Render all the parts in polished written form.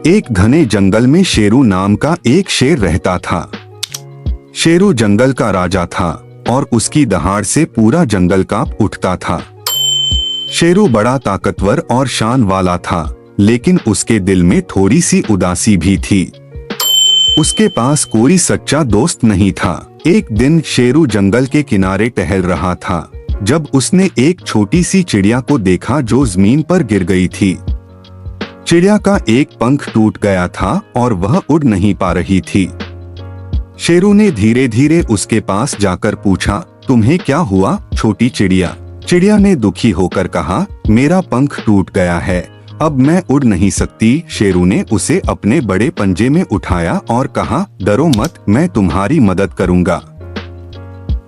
एक घने जंगल में शेरू नाम का एक शेर रहता था। शेरू जंगल का राजा था और उसकी दहाड़ से पूरा जंगल कांप उठता था। शेरू बड़ा ताकतवर और शान वाला था, लेकिन उसके दिल में थोड़ी सी उदासी भी थी। उसके पास कोई सच्चा दोस्त नहीं था। एक दिन शेरू जंगल के किनारे टहल रहा था जब उसने एक छोटी सी चिड़िया को देखा जो जमीन पर गिर गई थी। चिड़िया का एक पंख टूट गया था और वह उड़ नहीं पा रही थी। शेरू ने धीरे धीरे उसके पास जाकर पूछा, तुम्हें क्या हुआ छोटी चिड़िया? चिड़िया ने दुखी होकर कहा, मेरा पंख टूट गया है, अब मैं उड़ नहीं सकती। शेरू ने उसे अपने बड़े पंजे में उठाया और कहा, डरो मत, मैं तुम्हारी मदद करूंगा।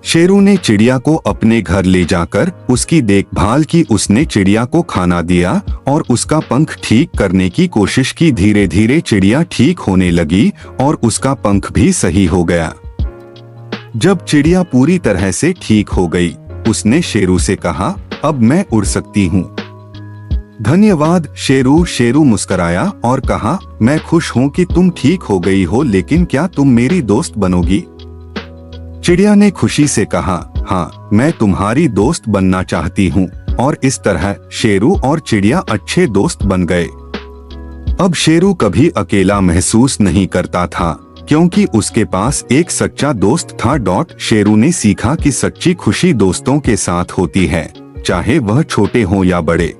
शेरू ने चिड़िया को अपने घर ले जाकर उसकी देखभाल की। उसने चिड़िया को खाना दिया और उसका पंख ठीक करने की कोशिश की। धीरे धीरे चिड़िया ठीक होने लगी और उसका पंख भी सही हो गया। जब चिड़िया पूरी तरह से ठीक हो गई, उसने शेरू से कहा, अब मैं उड़ सकती हूँ। धन्यवाद शेरू। शेरू मुस्कुराया और कहा, मैं खुश हूँ कि तुम ठीक हो गई हो, लेकिन क्या तुम मेरी दोस्त बनोगी? चिड़िया ने खुशी से कहा, हाँ, मैं तुम्हारी दोस्त बनना चाहती हूँ। और इस तरह शेरू और चिड़िया अच्छे दोस्त बन गए। अब शेरू कभी अकेला महसूस नहीं करता था, क्योंकि उसके पास एक सच्चा दोस्त था। शेरू ने सीखा कि सच्ची खुशी दोस्तों के साथ होती है, चाहे वह छोटे हों या बड़े।